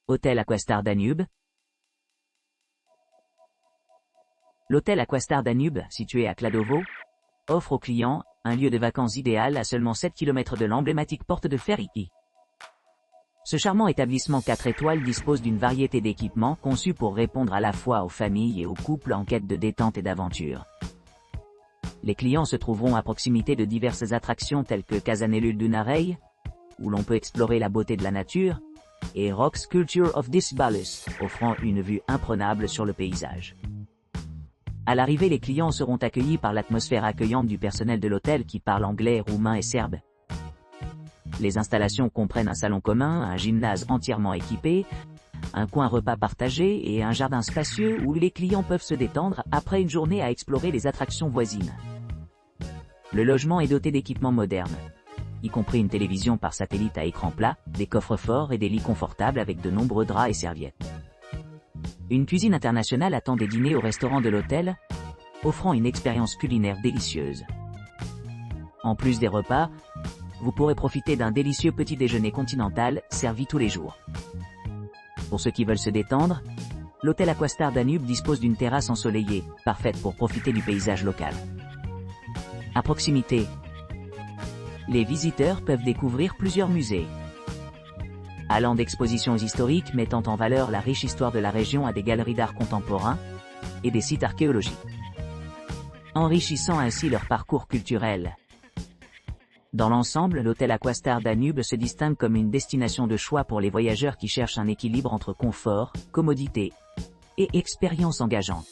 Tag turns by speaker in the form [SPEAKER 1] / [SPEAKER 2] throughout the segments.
[SPEAKER 1] Hôtel Aquastar Danube. L'hôtel Aquastar Danube, situé à Kladovo, offre aux clients un lieu de vacances idéal à seulement 7 km de l'emblématique porte de Feriki. Ce charmant établissement 4 étoiles dispose d'une variété d'équipements conçus pour répondre à la fois aux familles et aux couples en quête de détente et d'aventure. Les clients se trouveront à proximité de diverses attractions telles que Casanelul Dunarei, où l'on peut explorer la beauté de la nature, et Rock Sculpture of Disbalus, offrant une vue imprenable sur le paysage. À l'arrivée, les clients seront accueillis par l'atmosphère accueillante du personnel de l'hôtel qui parle anglais, roumain et serbe. Les installations comprennent un salon commun, un gymnase entièrement équipé, un coin repas partagé et un jardin spacieux où les clients peuvent se détendre après une journée à explorer les attractions voisines. Le logement est doté d'équipements modernes, y compris une télévision par satellite à écran plat, des coffres-forts et des lits confortables avec de nombreux draps et serviettes. Une cuisine internationale attend des dîners au restaurant de l'hôtel, offrant une expérience culinaire délicieuse. En plus des repas, vous pourrez profiter d'un délicieux petit déjeuner continental servi tous les jours. Pour ceux qui veulent se détendre, l'hôtel Aquastar Danube dispose d'une terrasse ensoleillée, parfaite pour profiter du paysage local. À proximité, les visiteurs peuvent découvrir plusieurs musées, allant d'expositions historiques mettant en valeur la riche histoire de la région à des galeries d'art contemporain et des sites archéologiques, enrichissant ainsi leur parcours culturel. Dans l'ensemble, l'hôtel Aquastar Danube se distingue comme une destination de choix pour les voyageurs qui cherchent un équilibre entre confort, commodité et expérience engageante.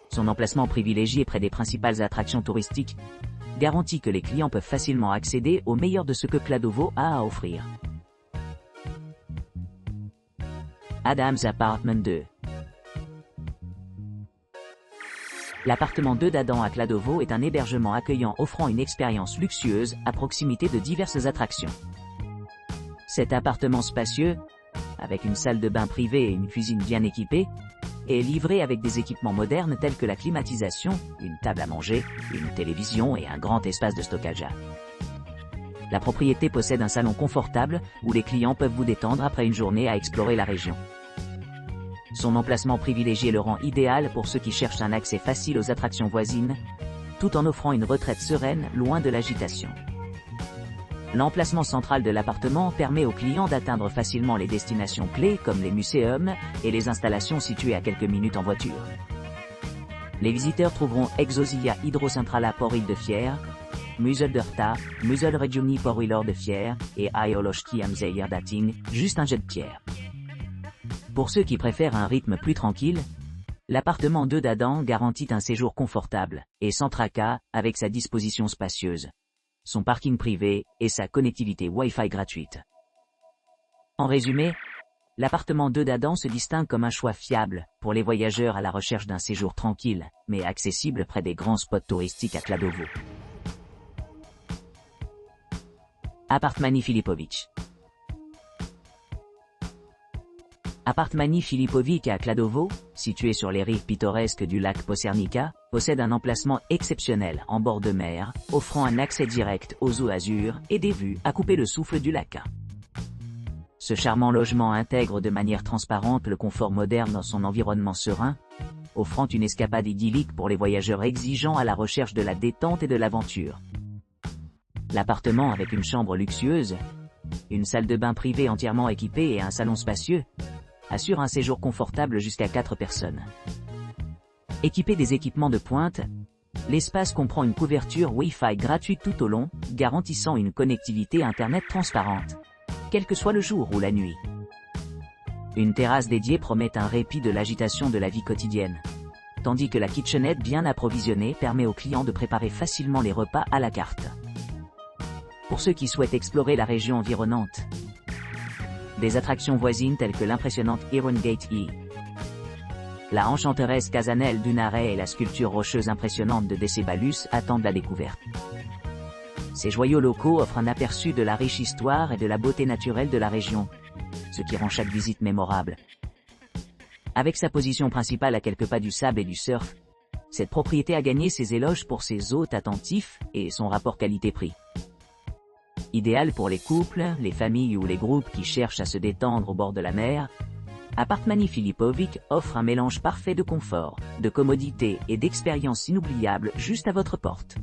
[SPEAKER 1] Son emplacement privilégié près des principales attractions touristiques garantit que les clients peuvent facilement accéder au meilleur de ce que Kladovo a à offrir. Adams Apartment 2. L'appartement 2 d'Adam à Kladovo est un hébergement accueillant offrant une expérience luxueuse à proximité de diverses attractions. Cet appartement spacieux, avec une salle de bain privée et une cuisine bien équipée, est livré avec des équipements modernes tels que la climatisation, une table à manger, une télévision et un grand espace de stockage. La propriété possède un salon confortable où les clients peuvent vous détendre après une journée à explorer la région. Son emplacement privilégié le rend idéal pour ceux qui cherchent un accès facile aux attractions voisines, tout en offrant une retraite sereine loin de l'agitation. L'emplacement central de l'appartement permet aux clients d'atteindre facilement les destinations clés comme les muséums et les installations situées à quelques minutes en voiture. Les visiteurs trouveront Exosia Hydrocentrala Port-Île de Fier, Museldörta, Muselregioni Port-Île de Fier et Aioloski am Dating, juste un jet de pierre. Pour ceux qui préfèrent un rythme plus tranquille, l'appartement 2 d'Adam garantit un séjour confortable et sans tracas avec sa disposition spacieuse, son parking privé et sa connectivité Wi-Fi gratuite. En résumé, l'appartement 2 d'Adam se distingue comme un choix fiable pour les voyageurs à la recherche d'un séjour tranquille, mais accessible près des grands spots touristiques à Kladovo. Apartmani Filipović. Apartmani Filipović à Kladovo, situé sur les rives pittoresques du lac Posernica, possède un emplacement exceptionnel en bord de mer, offrant un accès direct aux eaux azur et des vues à couper le souffle du lac. Ce charmant logement intègre de manière transparente le confort moderne dans son environnement serein, offrant une escapade idyllique pour les voyageurs exigeants à la recherche de la détente et de l'aventure. L'appartement avec une chambre luxueuse, une salle de bain privée entièrement équipée et un salon spacieux, assure un séjour confortable jusqu'à 4 personnes. Équipé des équipements de pointe, l'espace comprend une couverture Wi-Fi gratuite tout au long, garantissant une connectivité Internet transparente, quel que soit le jour ou la nuit. Une terrasse dédiée promet un répit de l'agitation de la vie quotidienne, tandis que la kitchenette bien approvisionnée permet aux clients de préparer facilement les repas à la carte. Pour ceux qui souhaitent explorer la région environnante, des attractions voisines telles que l'impressionnante Iron Gate E, la enchanteresse Casanel Dunarei et la sculpture rocheuse impressionnante de Decebalus attendent la découverte. Ces joyaux locaux offrent un aperçu de la riche histoire et de la beauté naturelle de la région, ce qui rend chaque visite mémorable. Avec sa position principale à quelques pas du sable et du surf, cette propriété a gagné ses éloges pour ses hôtes attentifs et son rapport qualité-prix. Idéal pour les couples, les familles ou les groupes qui cherchent à se détendre au bord de la mer, Apartmani Filipovic offre un mélange parfait de confort, de commodité et d'expérience inoubliable juste à votre porte.